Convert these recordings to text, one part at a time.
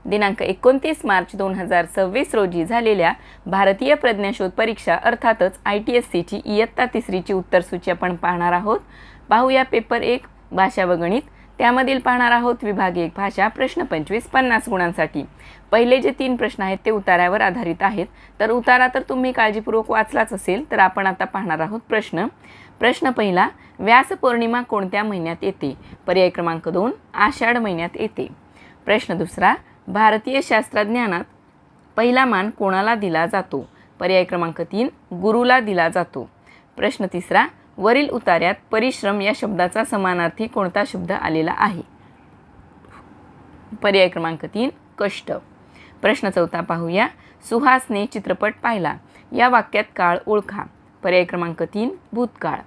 दिनांक 29 मार्च 2026 रोजी झालेल्या भारतीय प्रज्ञाशोध परीक्षा अर्थातच ITSCची इयत्ता 3ची उत्तरसूची आपण पाहणार आहोत। पाहूया पेपर 1 भाषा व गणित। त्यामधील पाहणार आहोत विभाग 1 भाषा प्रश्न 25 50 गुणांसाठी। पहिले जे 3 प्रश्न आहेत ते उतार्यावर आधारित आहेत, तर उतारा तर तुम्ही काळजीपूर्वक वाचलाच असेल। तर आपण आता पाहणार आहोत प्रश्न पहिला, व्यास पौर्णिमा कोणत्या महिन्यात येते? पर्याय क्रमांक 2 आषाढ महिन्यात येते। प्रश्न दुसरा, भारतीय शास्त्रज्ञानात पहिला मान कोणाला दिला जातो? पर्याय क्रमांक 3 गुरुला दिला जातो। प्रश्न तिसरा, वरील उतार्यात परिश्रम या शब्दाचा समानार्थी कोणता शब्द आलेला आहे? पर्याय क्रमांक 3 कष्ट। प्रश्न चौथा पाहूया, सुहासने चित्रपट पाहिला या वाक्यात काळ ओळखा। पर्याय क्रमांक 3 भूतकाळ।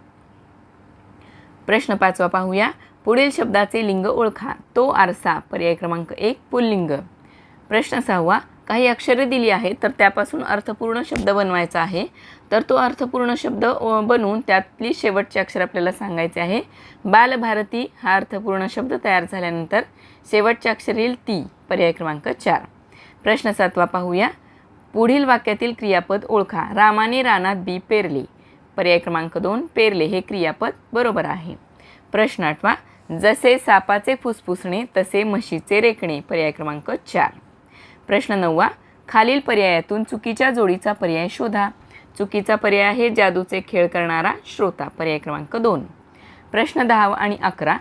प्रश्न पाचवा पाहूया, पुढील शब्दाचे लिंग ओळखा। तो आरसा। पर्याय क्रमांक 1 पुल्लिंग। प्रश्न सहावा, काही अक्षरे दिली आहेत तर त्यापासून अर्थपूर्ण शब्द बनवायचा आहे। तर तो अर्थपूर्ण शब्द बनवून त्यातली शेवटचे अक्षर आपल्याला सांगायचे आहे। बालभारती हा अर्थपूर्ण शब्द तयार झाल्यानंतर शेवटचे अक्षर येईल ती। पर्याय क्रमांक 4। प्रश्न सातवा पाहूया, पुढील वाक्यातील क्रियापद ओळखा। रामाने रानात बी पेरले। पर्याय क्रमांक 2 पेरले हे क्रियापद बरोबर आहे। प्रश्न आठवा, जसे सापाचे फुसफुसणे तसे म्हशीचे रेकणे। पर्याय क्रमांक 4। प्रश्न नववा, खालील पर्यायातून चुकीच्या जोडीचा पर्याय शोधा। चुकीचा पर्याय आहे जादूचे खेळ करणारा श्रोता। पर्याय क्रमांक 2। प्रश्न 10 आणि 11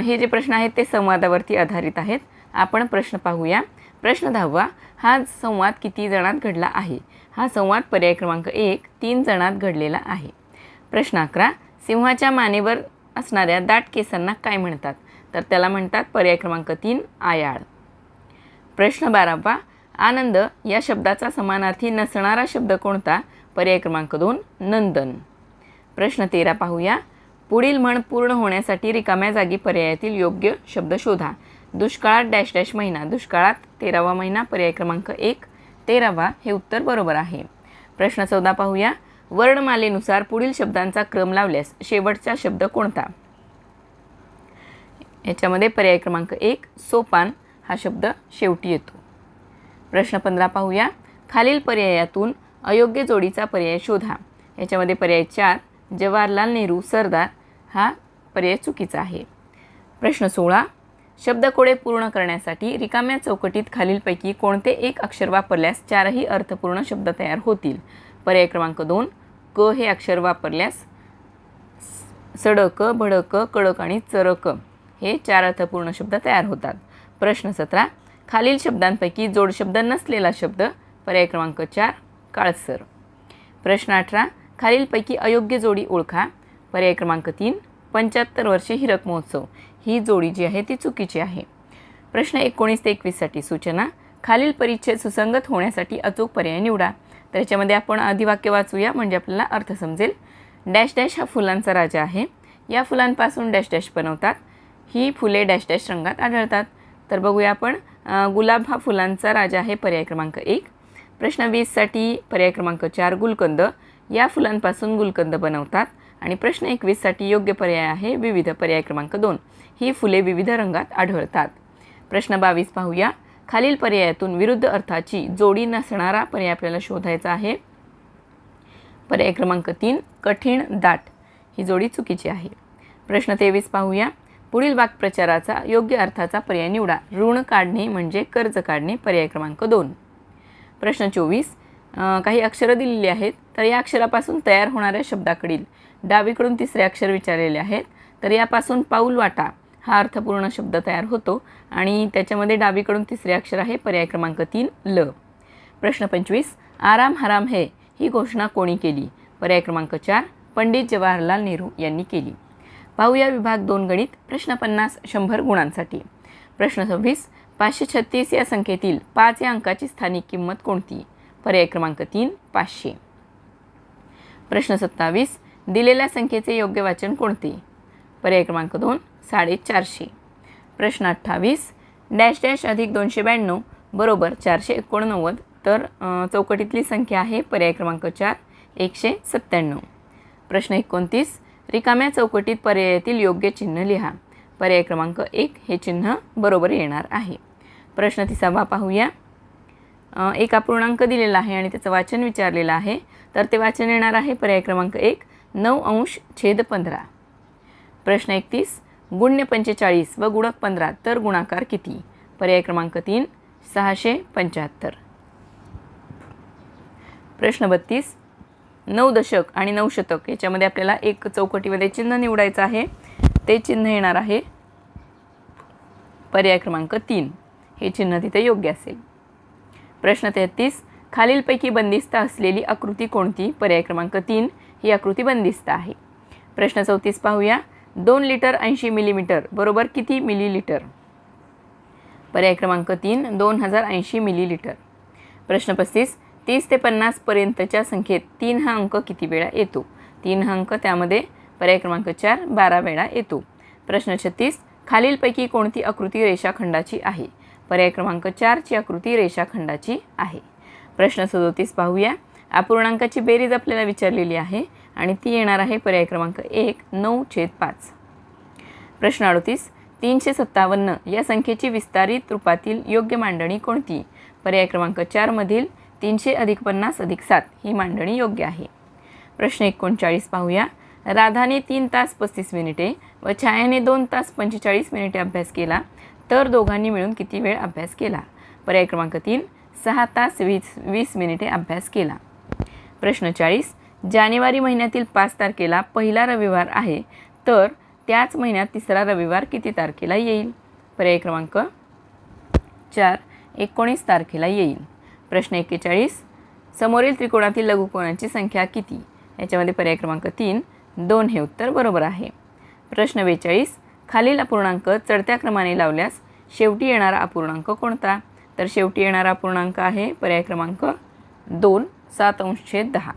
हे जे प्रश्न आहेत ते संवादावरती आधारित आहेत। आपण प्रश्न पाहूया। प्रश्न 10 हा संवाद किती जणांत घडला आहे? हा संवाद पर्याय क्रमांक 1 3 जणांत घडलेला आहे। प्रश्न 11, सिंहाच्या मानेवर असणाऱ्या दाट केसांना काय म्हणतात? तर त्याला म्हणतात पर्याय क्रमांक 3 आयाळ। प्रश्न 12, आनंद या शब्दाचा समानार्थी नसणारा शब्द कोणता? पर्याय क्रमांक 2 नंदन। प्रश्न 13 पाहूया, पुढील म्हण पूर्ण होण्यासाठी रिकाम्या जागी पर्यायातील योग्य शब्द शोधा। दुष्काळात डॅश डॅश महिना। दुष्काळात 13वा महिना। पर्याय क्रमांक 1 13वा हे उत्तर बरोबर आहे। प्रश्न 14 पाहूया, वर्णमालेनुसार पुढील शब्दांचा क्रम लावल्यास शेवटचा शब्द कोणता? याच्यामध्ये पर्याय क्रमांक 1 सोपान हा शब्द शेवटी येतो। प्रश्न 15 पाहूया, खालील पर्यायातून अयोग्य जोडीचा पर्याय शोधा। याच्यामध्ये पर्याय 4 जवाहरलाल नेहरू सरदार हा पर्याय चुकीचा आहे। प्रश्न 16, शब्दकोडे पूर्ण करण्यासाठी रिकाम्या चौकटीत खालीलपैकी कोणते एक अक्षर वापरल्यास 4ही अर्थपूर्ण शब्द तयार होतील? पर्याय क्रमांक 2 क हे अक्षर वापरल्यास सडक, भडक, कडक आणि चरक हे 4 अर्थपूर्ण शब्द तयार होतात। प्रश्न 17, खालील शब्दांपैकी जोडशब्द नसलेला शब्द। पर्याय क्रमांक 4 काळसर। प्रश्न 18, खालीलपैकी अयोग्य जोडी ओळखा। पर्याय क्रमांक 3 75 वर्षे हीरक महोत्सव ही जोडी जी आहे ती चुकीची आहे। प्रश्न 19 ते 21 साठी सूचना, खालील परिच्छेद सुसंगत होण्यासाठी अचूक पर्याय निवडा। तर याच्यामध्ये आपण आधी वाक्य वाचूया म्हणजे आपल्याला अर्थ समजेल। डॅश डॅश हा फुलांचा राजा आहे। या फुलांपासून डॅश डॅश बनवतात। ही फुले डॅश डॅश रंगात आढळतात। तर बघूया आपण, गुलाब हा फुलांचा राजा आहे। पर्याय क्रमांक 1। प्रश्न 20 साठी पर्याय क्रमांक 4 गुलकंद। या फुलांपासून गुलकंद बनवतात। आणि प्रश्न 21 साठी योग्य पर्याय आहे विविध। पर्याय क्रमांक 2 ही फुले विविध रंगात आढळतात। प्रश्न 22 पाहूया, खालील पर्यायातून विरुद्ध अर्थाची जोडी नसणारा पर्याय आपल्याला शोधायचा आहे। पर्याय क्रमांक 3 कठीण दाट ही जोडी चुकीची आहे। प्रश्न 23 पाहूया, पुढील वाक्प्रचाराचा योग्य अर्थाचा पर्याय निवडा। ऋण काढणे म्हणजे कर्ज काढणे। पर्याय क्रमांक 2। प्रश्न 24, काही अक्षरं दिलेली आहेत तर या अक्षरापासून तयार होणाऱ्या शब्दाकडील डावीकडून तिसरे अक्षर विचारलेले आहेत। तर यापासून पाऊल वाटा हा अर्थपूर्ण शब्द तयार होतो आणि त्याच्यामध्ये डावीकडून तिसरे अक्षर आहे पर्याय क्रमांक 3 ल। प्रश्न 25, आराम हराम है ही घोषणा कोणी केली? पर्याय क्रमांक 4 पंडित जवाहरलाल नेहरू यांनी केली। पाहूया विभाग 2 गणित प्रश्न 50 100 गुणांसाठी। प्रश्न 26, 536 या संख्येतील 5 या अंकाची स्थानिक किंमत कोणती? पर्याय क्रमांक 3 500। प्रश्न 27, दिलेल्या संख्येचे योग्य वाचन कोणते? पर्याय क्रमांक 2 450। प्रश्न 28, डॅश डॅश अधिक 292 बरोबर 489। तर चौकटीतली संख्या आहे पर्याय क्रमांक 4 197। प्रश्न 29, रिकाम्या चौकटीत पर्यायातील योग्य चिन्ह लिहा। पर्याय क्रमांक 1 हे चिन्ह बरोबर येणार आहे। प्रश्न 30 पाहूया. एक अपूर्णांक दिलेला आहे आणि त्याचं वाचन विचारलेलं आहे. तर ते वाचन येणार आहे पर्याय क्रमांक 1 9/15. प्रश्न 31 गुण्य 45 व गुणक 15 तर गुणाकार किती? पर्याय क्रमांक 3 675. प्रश्न 32 9 दशक आणि 9 शतक याच्यामध्ये आपल्याला एक चौकटीमध्ये चिन्ह निवडायचं आहे. ते चिन्ह येणार आहे पर्याय क्रमांक 3. हे चिन्ह तिथे योग्य असेल. प्रश्न 33 खालीलपैकी बंदिस्त असलेली आकृती कोणती? पर्याय क्रमांक 3 ही आकृती बंदिस्त आहे. प्रश्न 34 पाहूया. 2 लिटर 80 मिलीमीटर बरोबर किती मिलीलिटर? पर्याय क्रमांक 3 2080 मिलीलिटर. प्रश्न 35 30 ते 50 पर्यंतच्या संख्येत 3 हा अंक किती वेळा येतो? 3 हा अंक त्यामध्ये पर्याय क्रमांक 4 12 वेळा येतो. प्रश्न 36 खालीलपैकी कोणती आकृती रेषाखंडाची आहे? पर्याय क्रमांक 4 ची आकृती रेषाखंडाची आहे. प्रश्न 37 पाहूया. अपूर्णांकाची बेरीज आपल्याला विचारलेली आहे आणि ती येणार आहे पर्याय क्रमांक 1 9/5. प्रश्न 38 357 या संख्येची विस्तारित रूपातील योग्य मांडणी कोणती? पर्याय क्रमांक 4 मधील 300 + 50 + 7 ही मांडणी योग्य आहे. प्रश्न 39 पाहूया. राधाने 3 तास 35 मिनिटे व छायाने 2 तास 45 मिनिटे अभ्यास केला तर दोघांनी मिळून किती वेळ अभ्यास केला? पर्याय क्रमांक 3 6 तास 20 मिनिटे अभ्यास केला. प्रश्न 40 जानेवारी महिन्यातील 5 तारखेला पहिला रविवार आहे तर त्याच महिन्यात तिसरा रविवार किती तारखेला येईल? पर्याय क्रमांक 4 19 तारखेला येईल. प्रश्न 41 समोरील त्रिकोणातील लघुकोणांची संख्या किती? याच्यामध्ये पर्याय क्रमांक 3 2 हे उत्तर बरोबर आहे. प्रश्न 42 खालील अपूर्णांक चढत्या क्रमाने लावल्यास शेवटी येणारा अपूर्णांक कोणता? तर शेवटी येणारा अपूर्णांक आहे पर्याय क्रमांक 2 7/10.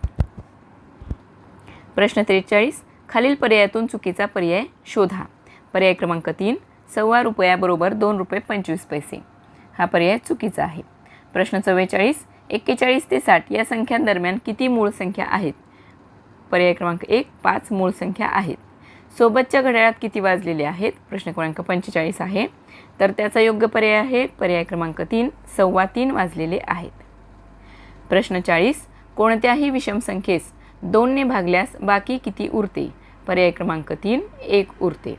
प्रश्न 43 खालील पर्यायातून चुकीचा पर्याय शोधा. पर्याय क्रमांक 3 ₹1.25 बरोबर ₹2.25. हा पर्याय चुकीचा आहे. प्रश्न 44 41 ते 60 या संख्यांदरम्यान किती मूळ संख्या आहेत? पर्याय क्रमांक 1 5 मूळ संख्या आहेत. सोबतच्या घड्याळात किती वाजलेले आहेत? प्रश्न क्रमांक 45 आहे. तर त्याचा योग्य पर्याय आहे पर्याय क्रमांक 3 3:15 वाजलेले आहेत. प्रश्न 40 कोणत्याही विषम संख्येस 2 ने भागल्यास बाकी किती उरते? पर्याय क्रमांक 3 1 उरते.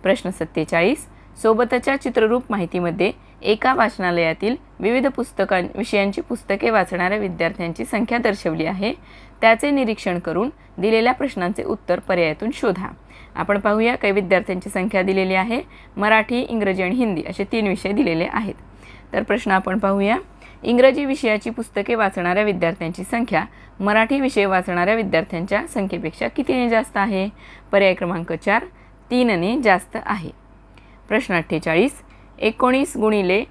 प्रश्न 47 सोबतच्या चित्ररूप माहितीमध्ये एका वाचनालयातील विविध विषयांची पुस्तके वाचणाऱ्या विद्यार्थ्यांची संख्या दर्शवली आहे. त्याचे निरीक्षण करून दिलेल्या प्रश्नांचे उत्तर पर्यायातून शोधा. आपण पाहूया काही विद्यार्थ्यांची संख्या दिलेली आहे. मराठी, इंग्रजी आणि हिंदी असे 3 विषय दिलेले आहेत. तर प्रश्न आपण पाहूया. इंग्रजी विषयाची पुस्तके वाचणाऱ्या विद्यार्थ्यांची संख्या मराठी विषय वाचणाऱ्या विद्यार्थ्यांच्या संख्येपेक्षा कितीने जास्त आहे? पर्याय क्रमांक 4 3 ने जास्त आहे. प्रश्न 48 19 गुणिले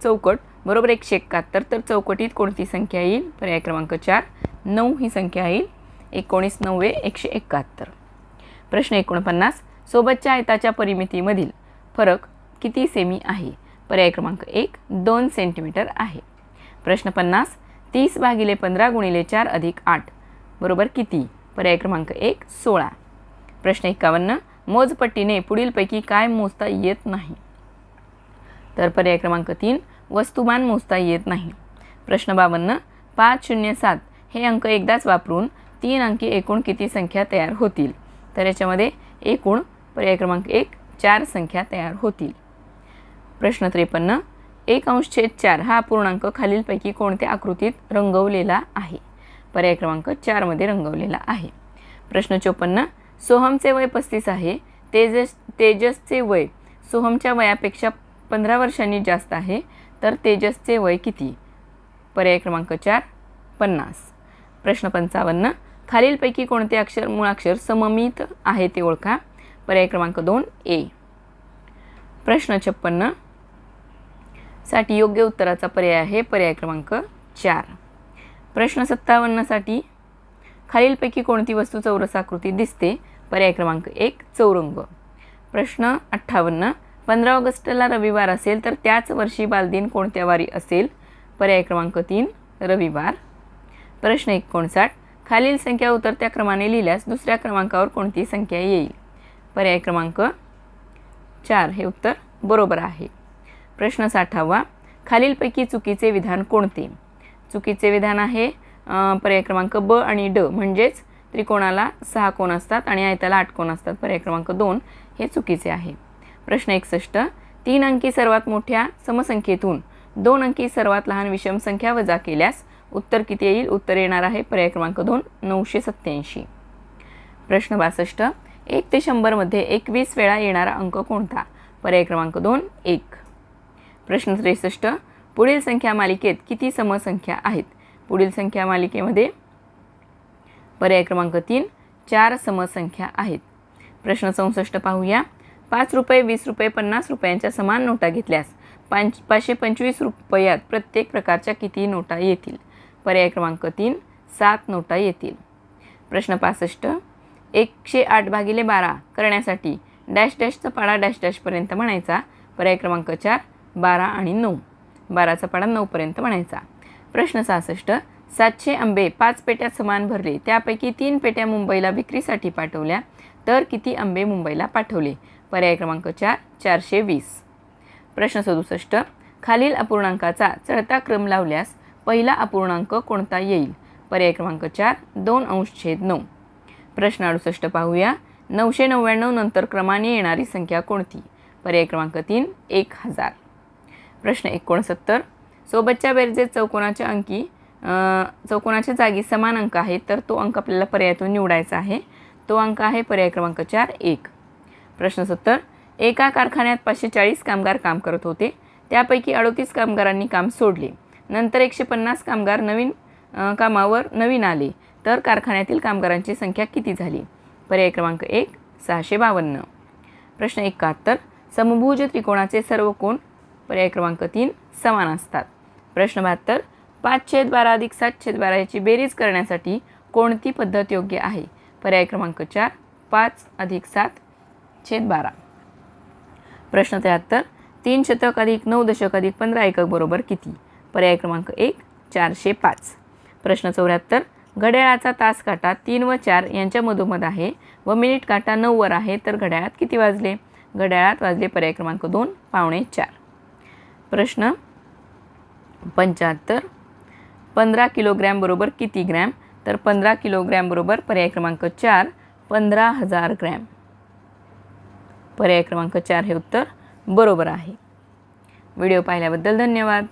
चौकट बरोबर 171 तर चौकटीत कोणती संख्या येईल? पर्याय क्रमांक 4 9 ही संख्या येईल. 19 9 171. प्रश्न 49 सोबतच्या आयताच्या परिमितीमधील फरक किती सेमी आहे? पर्याय क्रमांक 1 2 सेंटीमीटर आहे. प्रश्न 50 30/15 गुणिले 4 + 8 बरोबर किती? पर्याय क्रमांक 1 16. प्रश्न 51 मोजपट्टीने पुढीलपैकी काय मोजता येत नाही? तर पर्याय क्रमांक 3 वस्तुमान मोजता येत नाही. प्रश्न 52 507 हे अंक एकदाच वापरून 3 अंकी एकूण किती संख्या तयार होतील? तर याच्यामध्ये एकूण पर्याय क्रमांक 1 4 संख्या तयार होतील. प्रश्न 53 1/4 हा अपूर्णांक खालीलपैकी कोणत्या आकृतीत रंगवलेला आहे? पर्याय क्रमांक 4 मध्ये रंगवलेला आहे. प्रश्न 54 सोहमचे वय 35 आहे. तेजसचे वय सोहमच्या वयापेक्षा 15 वर्षांनी जास्त आहे तर तेजसचे वय किती? पर्याय क्रमांक 4 50. प्रश्न 55 खालीलपैकी कोणते अक्षर मूळाक्षर सममित आहे ते ओळखा. पर्याय क्रमांक 2 A. प्रश्न 56 साठी योग्य उत्तराचा पर्याय आहे पर्याय क्रमांक 4. प्रश्न 57 साठी खालीलपैकी कोणती वस्तू चौरस आकृतीत दिसते? पर्याय क्रमांक 1 चौरंग. प्रश्न 58 15 ऑगस्टला रविवार असेल तर त्याच वर्षी बालदिन कोणत्या वारी असेल? पर्याय क्रमांक 3 रविवार. प्रश्न 59 खालील संख्या उतरत्या क्रमाने लिहिल्यास दुसऱ्या क्रमांकावर कोणती संख्या येईल? पर्याय क्रमांक 4 हे उत्तर बरोबर आहे. प्रश्न 60वा, खालीलपैकी चुकीचे विधान कोणते? चुकीचे विधान आहे पर्याय क्रमांक ब आणि ड, म्हणजेच त्रिकोणाला 6 कोण असतात आणि आयताला 8 कोण असतात. पर्याय क्रमांक 2 हे चुकीचे आहे. प्रश्न 61, 3 अंकी सर्वात मोठ्या समसंख्येतून 2 अंकी सर्वात लहान विषम संख्या वजा केल्यास उत्तर किती येईल? उत्तर येणार आहे पर्याय क्रमांक 2 987. प्रश्न 62, 1 ते 100 मध्ये 21 वेळा येणारा अंक कोणता? पर्याय क्रमांक 2 1. प्रश्न 63, पुढील संख्या मालिकेत किती समसंख्या आहेत? पुढील संख्या मालिकेमध्ये पर्याय क्रमांक 3 4 समसंख्या आहेत. प्रश्न 64 पाहूया. 5 रुपये, 20 रुपये, 50 रुपयांच्या समान नोटा घेतल्यास 525 रुपयात प्रत्येक प्रकारच्या किती नोटा येतील? पर्याय क्रमांक 3 7 नोटा येतील. प्रश्न 65, 108 भागिले 12 करण्यासाठी डॅश डॅशचा पाडा डॅश डॅशपर्यंत म्हणायचा. पर्याय क्रमांक 4 12 आणि 9. 12चा पाडा 9पर्यंत म्हणायचा. प्रश्न 66, 700 आंबे 5 पेट्यात समान भरले, त्यापैकी 3 पेट्या मुंबईला विक्रीसाठी पाठवल्या, तर किती आंबे मुंबईला पाठवले? पर्याय क्रमांक 4 420. प्रश्न 67, खालील अपूर्णांकाचा चढता क्रम लावल्यास पहिला अपूर्णांक कोणता येईल? पर्याय क्रमांक 4 2/9. प्रश्न 68 पाहूया. 999 नंतर क्रमाने येणारी संख्या कोणती? पर्याय क्रमांक 3 1000. प्रश्न 69, सोबतच्या बेरजेत चौकोनाच्या जागी समान अंक आहे, तर तो अंक आपल्याला पर्यायातून निवडायचा आहे. तो अंक आहे पर्याय क्रमांक 4 1. प्रश्न 70, एका कारखान्यात 540 कामगार काम करत होते, त्यापैकी 38 कामगारांनी काम सोडले, नंतर 150 कामगार कामावर नवीन आले, तर कारखान्यातील कामगारांची संख्या किती झाली? पर्याय क्रमांक 1 652. प्रश्न 71, समभुज त्रिकोणाचे सर्व कोण पर्याय क्रमांक 3 समान असतात. प्रश्न 72, 5/12 अधिक 7/12 याची बेरीज करण्यासाठी कोणती पद्धत योग्य आहे? पर्याय क्रमांक 4 5 अधिक 7/12. प्रश्न 73, 3 शतक अधिक 9 दशक अधिक 15 एकक बरोबर किती? पर्याय क्रमांक 1 405. प्रश्न 74, घड्याळाचा तास काटा 3 व 4 यांच्या मधोमध आहे व मिनिट काटा 9 वर आहे, तर घड्याळात किती वाजले? घड्याळात वाजले पर्याय क्रमांक 2 4:15. प्रश्न 75, 15 किलोग्रॅम बरोबर किती ग्रॅम? तर 15 किलोग्रॅम बरोबर पर्याय क्रमांक 4 15,000 ग्रॅम. पर्याय क्रमांक 4 हे उत्तर बरोबर आहे. व्हिडिओ पाहिल्याबद्दल धन्यवाद.